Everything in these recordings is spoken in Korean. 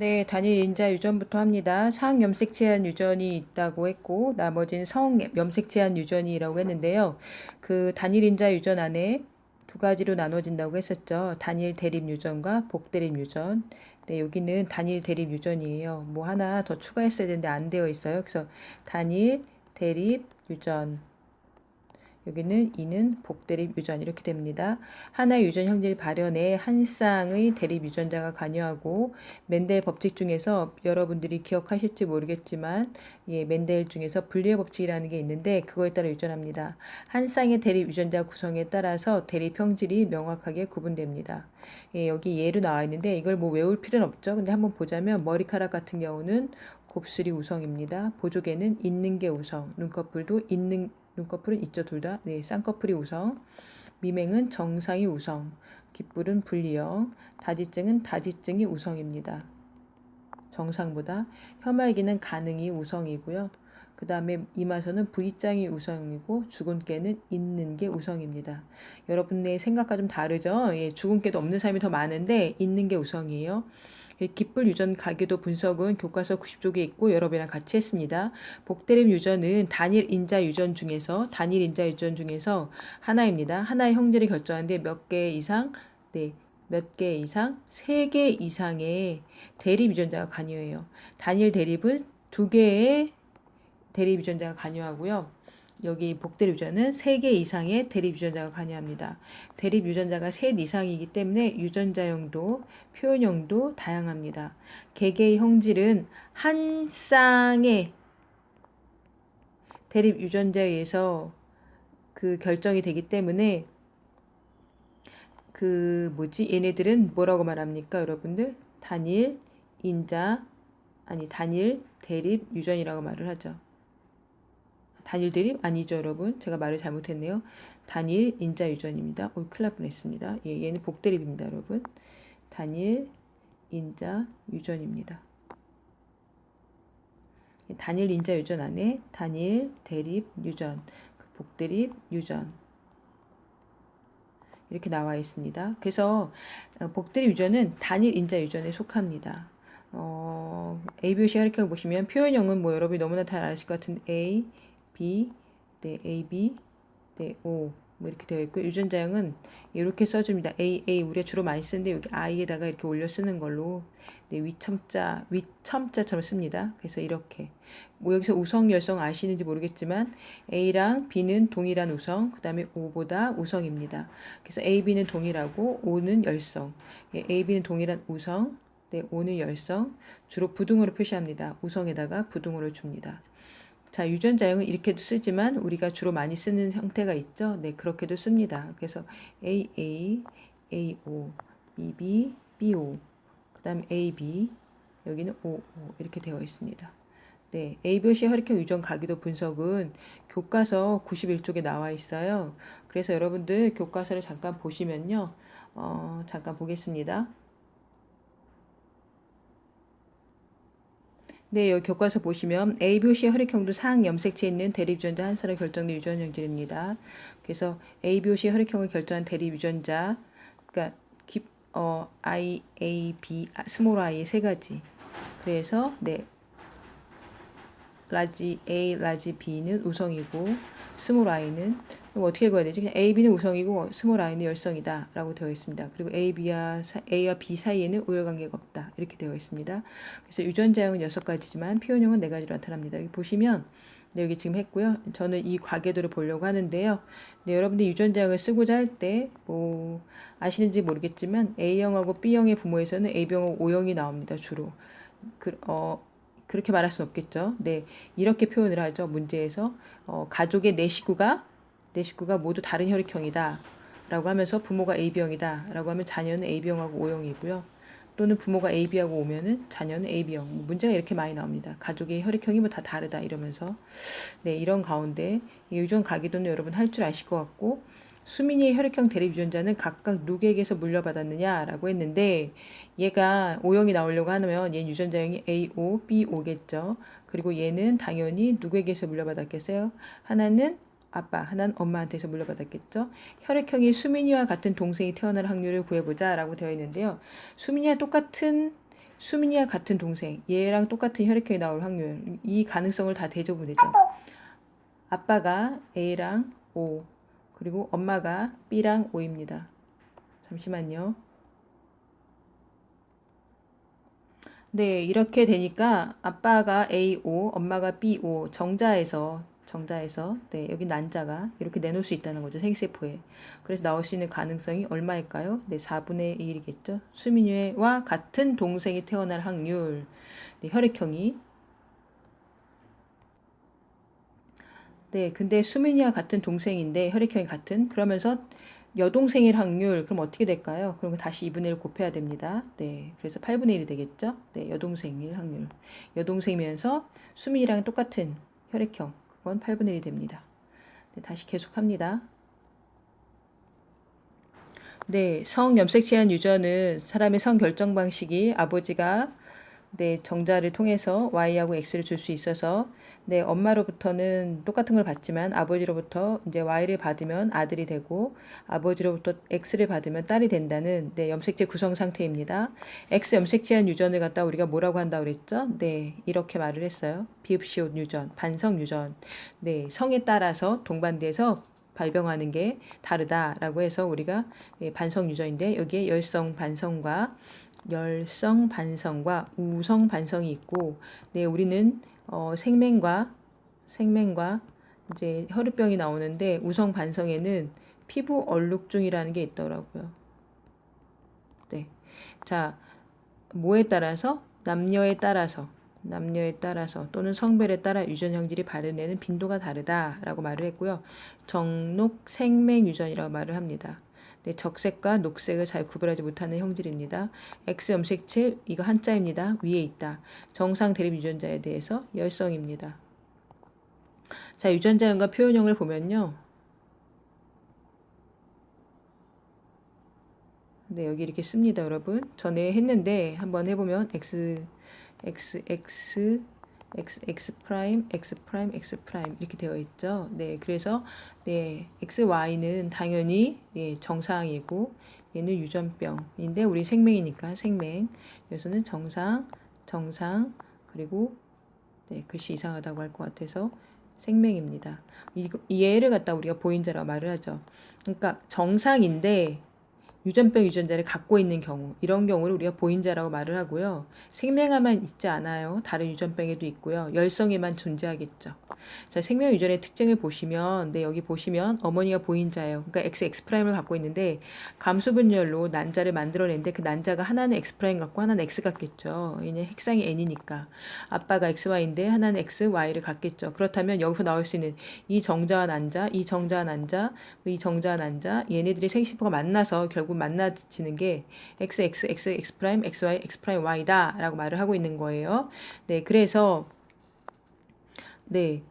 네, 단일 인자 유전부터 합니다. 상 염색 제한 유전이 있다고 했고, 나머지는 성 염색 제한 유전이라고 했는데요. 그 단일 인자 유전 안에 두 가지로 나눠진다고 했었죠. 단일 대립 유전과 복대립 유전. 네, 여기는 단일 대립 유전이에요. 뭐 하나 더 추가했어야 되는데 안 되어 있어요. 그래서 단일 대립 유전. 여기는 이는 복대립 유전 이렇게 됩니다. 하나의 유전 형질 발현에 한 쌍의 대립 유전자가 관여하고 멘델 법칙 중에서 여러분들이 기억하실지 모르겠지만 멘델 중에서 분리의 법칙이라는 게 있는데 그거에 따라 유전합니다. 한 쌍의 대립 유전자 구성에 따라서 대립 형질이 명확하게 구분됩니다. 여기 예로 나와 있는데 이걸 뭐 외울 필요는 없죠. 근데 한번 보자면 머리카락 같은 경우는 곱슬이 우성입니다. 보조개는 있는 게 우성, 눈꺼풀은 있죠, 둘 다. 네, 쌍꺼풀이 우성. 미맹은 정상이 우성. 귓불은 분리형. 다지증은 다지증이 우성입니다. 정상보다. 혀말기는 가능이 우성이고요. 그 다음에 이마선은 V장이 우성이고 주근깨는 있는 게 우성입니다. 여러분의 생각과 좀 다르죠? 주근깨도 없는 사람이 더 많은데 있는 게 우성이에요. 깃불 유전 가계도 분석은 교과서 90쪽에 있고 여러분이랑 같이 했습니다. 복대립 유전은 단일 인자 유전 중에서 하나입니다. 하나의 형질을 결정하는데 몇 개 이상, 몇 개 이상, 3개 이상의 대립 유전자가 관여해요. 단일 대립은 2개의 대립 유전자가 관여하고요. 여기 복대립 유전은 3개 이상의 대립 유전자가 관여합니다. 대립 유전자가 셋 이상이기 때문에 유전자형도 표현형도 다양합니다. 개개의 형질은 한 쌍의 대립 유전자에 의해서 그 결정이 되기 때문에 얘네들은 뭐라고 말합니까, 여러분들? 단일 대립 유전이라고 말을 하죠. 단일 대립 아니죠, 여러분. 제가 말을 잘못했네요. 단일 인자 유전입니다. 큰일 날 뻔했습니다. 얘는 복대립입니다, 여러분. 단일 인자 유전입니다. 단일 인자 유전 안에 단일 대립 유전, 복대립 유전 이렇게 나와 있습니다. 그래서 복대립 유전은 단일 인자 유전에 속합니다. ABOC 혈액형을 보시면 표현형은 뭐 여러분이 너무나 잘 아실 것 같은 A, B, A, B, O 뭐 이렇게 되어 있고 유전자형은 이렇게 써줍니다. A 우리가 주로 많이 쓰는데 여기 I에다가 이렇게 올려 쓰는 걸로 위첨자처럼 씁니다. 그래서 이렇게 뭐 여기서 우성 열성 아시는지 모르겠지만 A랑 B는 동일한 우성, 그 다음에 O보다 우성입니다. 그래서 A, B는 동일하고 O는 열성. A, B는 동일한 우성, O는 열성. 주로 부등호로 표시합니다. 우성에다가 부등호를 줍니다. 자, 유전자형은 이렇게도 쓰지만 우리가 주로 많이 쓰는 형태가 있죠. 네, 그렇게도 씁니다. 그래서 AA, AO, BB, BO, 그 다음 AB, 여기는 OO 이렇게 되어 있습니다. 네, ABOC 혈액형 유전 가기도 분석은 교과서 91쪽에 나와 있어요. 그래서 여러분들 교과서를 잠깐 보시면요. 잠깐 보겠습니다. 네, 여기 교과서 보시면 ABOC 혈액형도 상 염색체에 있는 대립 유전자 한 쌍으로 결정된 유전 형질입니다. 그래서 ABOC 혈액형을 결정한 대립 유전자, 그러니까 I, A, B, 스몰 i의 세 가지. 그래서 라지 A, 라지 B는 우성이고 스몰 i는 어떻게 읽어야 되지? 그냥 A, B는 우성이고 스몰 i는 열성이다 라고 되어 있습니다. 그리고 A와 B 사이에는 우열관계가 없다 이렇게 되어 있습니다. 그래서 유전자형은 6가지지만 표현형은 4가지로 나타납니다. 여기 보시면 여기 지금 했고요. 저는 이 과계도를 보려고 하는데요. 여러분들 유전자형을 쓰고자 할 때 뭐 아시는지 모르겠지만 A형하고 B형의 부모에서는 AB형하고 O형이 나옵니다. 주로. 그렇게 말할 수는 없겠죠. 네, 이렇게 표현을 하죠. 문제에서 가족의 네 식구가 모두 다른 혈액형이다 라고 하면서 부모가 AB형이다 라고 하면 자녀는 AB형하고 O형이고요. 또는 부모가 AB하고 오면은 자녀는 AB형. 문제가 이렇게 많이 나옵니다. 가족의 혈액형이 뭐 다 다르다 이러면서. 네, 이런 가운데 유전 가기도는 여러분 할 줄 아실 것 같고 수민이의 혈액형 대립 유전자는 각각 누구에게서 물려받았느냐라고 했는데 얘가 O형이 나오려고 하면 얘 유전자형이 AO, BO겠죠. 그리고 얘는 당연히 누구에게서 물려받았겠어요? 하나는 아빠, 하나는 엄마한테서 물려받았겠죠. 혈액형이 수민이와 같은 동생이 태어날 확률을 구해보자 라고 되어 있는데요. 수민이와 똑같은 수민이와 같은 동생, 얘랑 똑같은 혈액형이 나올 확률, 이 가능성을 다 대줘보면 되죠. 아빠가 A랑 O, 그리고 엄마가 B랑 O입니다. 잠시만요. 네, 이렇게 되니까 아빠가 AO, 엄마가 BO, 정자에서, 네, 여기 난자가 이렇게 내놓을 수 있다는 거죠. 생세포에. 그래서 나올 수 있는 가능성이 얼마일까요? 네, 4분의 1이겠죠. 수민이와 같은 동생이 태어날 확률. 네, 혈액형이. 네, 근데 수민이와 같은 동생인데 혈액형이 같은. 그러면서 여동생일 확률, 그럼 어떻게 될까요? 그럼 다시 2분의 1 곱해야 됩니다. 네, 그래서 8분의 1이 되겠죠? 네, 여동생일 확률. 여동생이면서 수민이랑 똑같은 혈액형, 그건 8분의 1이 됩니다. 네, 다시 계속합니다. 네, 성염색체한 유전은 사람의 성 결정 방식이 아버지가 네, 정자를 통해서 Y하고 X를 줄 수 있어서 네, 엄마로부터는 똑같은 걸 받지만 아버지로부터 이제 Y를 받으면 아들이 되고 아버지로부터 X를 받으면 딸이 된다는 네, 염색체 구성 상태입니다. X 염색체한 유전을 갖다 우리가 뭐라고 한다고 그랬죠? 네, 이렇게 말을 했어요. 비읍시옷 유전, 반성 유전. 네, 성에 따라서 동반돼서 발병하는 게 다르다라고 해서 우리가 반성 유전인데 여기에 열성 반성과 우성 반성이 있고, 네, 우리는 생맹과 이제 혈우병이 나오는데 우성 반성에는 피부 얼룩증이라는 게 있더라고요. 네, 자, 뭐에 따라서 남녀에 따라서 또는 성별에 따라 유전 형질이 발현되는 빈도가 다르다라고 말을 했고요. 정록 생맹 유전이라고 말을 합니다. 네, 적색과 녹색을 잘 구별하지 못하는 형질입니다. X 염색체 이거 한자입니다. 위에 있다. 정상 대립 유전자에 대해서 열성입니다. 자, 유전자형과 표현형을 보면요. 네, 여기 이렇게 씁니다, 여러분. 전에 했는데 한번 해보면 X 프라임, X 프라임, X 프라임 이렇게 되어 있죠. 네, 그래서 네, XY는 당연히 네, 정상이고 얘는 유전병인데 우리 생명이니까 생명. 여기서는 정상 그리고 네, 글씨 이상하다고 할 것 같아서 생명입니다. 이 얘를 갖다 우리가 보인자라고 말을 하죠. 그러니까 정상인데 유전병 유전자를 갖고 있는 경우, 이런 경우를 우리가 보인자라고 말을 하고요. 생명에만 있지 않아요. 다른 유전병에도 있고요. 열성에만 존재하겠죠. 자, 생명 유전의 특징을 보시면, 네, 여기 보시면 어머니가 보인자예요. 그러니까 X 프라임을 갖고 있는데 감수 분열로 난자를 만들어냈는데 그 난자가 하나는 X 프라임 같고 하나는 X 같겠죠. 얘는 핵상이 N이니까. 아빠가 XY인데 하나는 X, Y를 갖겠죠. 그렇다면 여기서 나올 수 있는 이 정자와 난자, 이 정자와 난자, 이 정자와 난자, 얘네들이 생시포가 만나서 결국 만나지는 게 X 프라임, XY, X 프라임 Y다 라고 말을 하고 있는 거예요. 네, 그래서 네,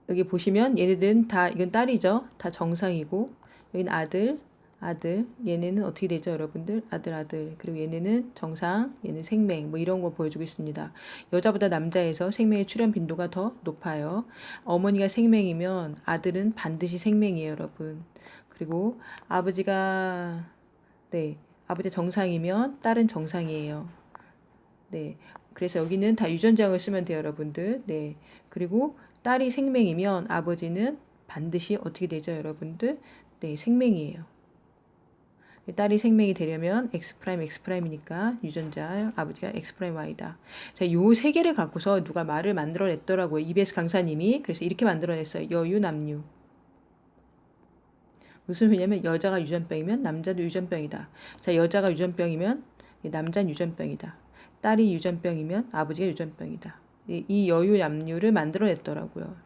여기 보시면 얘네들은 다 이건 딸이죠. 다 정상이고 여기는 아들, 얘네는 어떻게 되죠, 여러분들? 아들. 그리고 얘네는 정상, 얘는 생맹, 뭐 이런 거 보여주고 있습니다. 여자보다 남자에서 생명의 출현 빈도가 더 높아요. 어머니가 생맹이면 아들은 반드시 생맹이에요, 여러분. 그리고 네, 아버지 정상이면 딸은 정상이에요. 네, 그래서 여기는 다 유전자형을 쓰면 돼요, 여러분들. 네, 그리고 딸이 생맹이면 아버지는 반드시 어떻게 되죠, 여러분들? 네, 생맹이에요. 딸이 생명이 되려면 X 프라임이니까 유전자 아버지가 X 프라임 Y다. 자, 요 세 개를 갖고서 누가 말을 만들어냈더라고요. EBS 강사님이. 그래서 이렇게 만들어냈어요. 여유 남유. 무슨 소리냐면 여자가 유전병이면 남자도 유전병이다. 자, 여자가 유전병이면 남자는 유전병이다. 딸이 유전병이면 아버지가 유전병이다. 이 여유 남유를 만들어냈더라고요.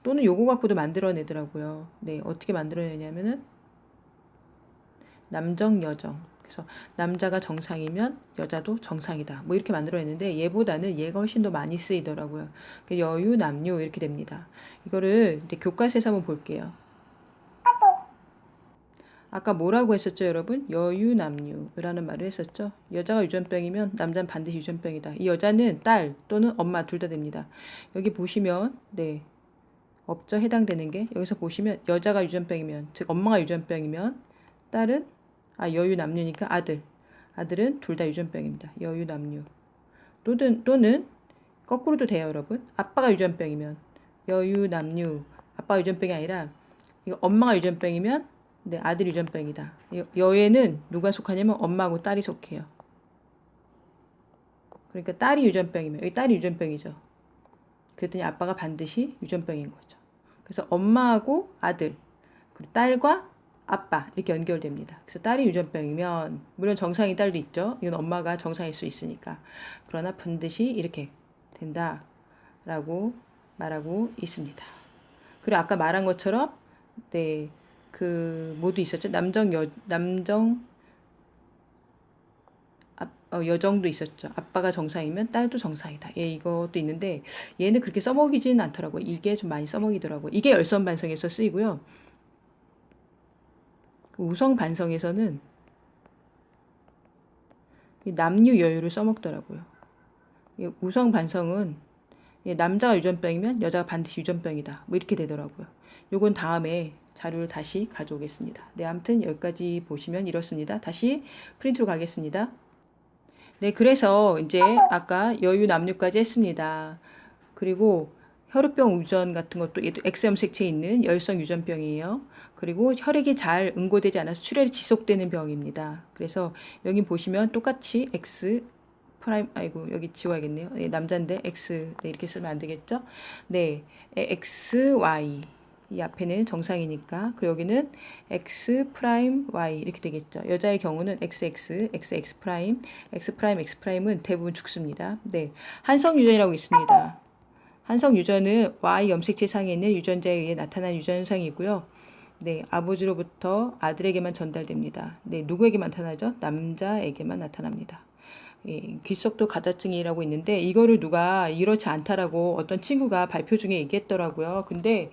또는 요거 갖고도 만들어내더라고요. 네, 어떻게 만들어내냐면은 남정, 여정. 그래서 남자가 정상이면 여자도 정상이다. 뭐 이렇게 만들어냈는데 얘보다는 얘가 훨씬 더 많이 쓰이더라고요. 여유, 남유 이렇게 됩니다. 이거를 교과서에서 한번 볼게요. 아까 뭐라고 했었죠, 여러분? 여유남유라는 말을 했었죠. 여자가 유전병이면 남자는 반드시 유전병이다. 이 여자는 딸 또는 엄마 둘 다 됩니다. 여기 보시면 네, 없죠, 해당되는 게. 여기서 보시면 여자가 유전병이면, 즉 엄마가 유전병이면 딸은 여유남유니까 아들은 둘 다 유전병입니다. 여유남유. 또는 거꾸로도 돼요, 여러분. 아빠가 유전병이면 여유, 남유. 아빠가 유전병이 아니라 이거 엄마가 유전병이면 네, 아들이 유전병이다. 여애는 누가 속하냐면 엄마하고 딸이 속해요. 그러니까 딸이 유전병이면 여기 딸이 유전병이죠. 그랬더니 아빠가 반드시 유전병인 거죠. 그래서 엄마하고 아들, 그리고 딸과 아빠 이렇게 연결됩니다. 그래서 딸이 유전병이면 물론 정상인 딸도 있죠. 이건 엄마가 정상일 수 있으니까. 그러나 반드시 이렇게 된다라고 말하고 있습니다. 그리고 아까 말한 것처럼 네, 그 뭐도 있었죠. 여정도 있었죠. 아빠가 정상이면 딸도 정상이다. 예, 이것도 있는데 얘는 그렇게 써먹이지는 않더라고요. 이게 좀 많이 써먹이더라고요. 이게 열선 반성에서 쓰이고요. 우성 반성에서는 남유 여유를 써먹더라고요. 우성 반성은 남자가 유전병이면 여자가 반드시 유전병이다. 뭐 이렇게 되더라고요. 요건 다음에 자료를 다시 가져오겠습니다. 네, 아무튼 여기까지 보시면 이렇습니다. 다시 프린트로 가겠습니다. 네, 그래서 이제 아까 여유 남유까지 했습니다. 그리고 혈우병 우전 같은 것도 얘도 X염색체에 있는 열성 유전병이에요. 그리고 혈액이 잘 응고되지 않아서 출혈이 지속되는 병입니다. 그래서 여기 보시면 똑같이 X 프라임, 아이고 여기 지워야겠네요. 네, 남자인데 X, 네, 이렇게 쓰면 안 되겠죠? 네, X, Y. 이 앞에는 정상이니까. 그리고 여기는 X 프라임 Y 이렇게 되겠죠. 여자의 경우는 XX, XX 프라임, X 프라임, X 프라임은 대부분 죽습니다. 네, 한성 유전이라고 있습니다. 한성 유전은 Y 염색체 상에 있는 유전자에 의해 나타난 유전 현상이고요. 네, 아버지로부터 아들에게만 전달됩니다. 네, 누구에게만 나타나죠? 남자에게만 나타납니다. 예, 귀속도 가자증이라고 있는데 이거를 누가 이렇지 않다라고 어떤 친구가 발표 중에 얘기했더라고요. 근데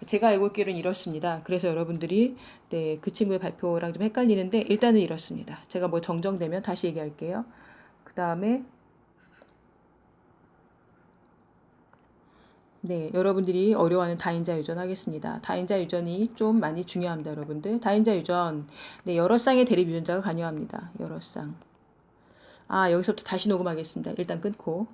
제가 알고 있기로는 이렇습니다. 그래서 여러분들이 네, 그 친구의 발표랑 좀 헷갈리는데 일단은 이렇습니다. 제가 뭐 정정되면 다시 얘기할게요. 그 다음에 네, 여러분들이 어려워하는 다인자 유전 하겠습니다. 다인자 유전이 좀 많이 중요합니다, 여러분들. 다인자 유전, 네, 여러 쌍의 대립 유전자가 관여합니다. 여러 쌍. 아, 여기서부터 다시 녹음하겠습니다. 일단 끊고.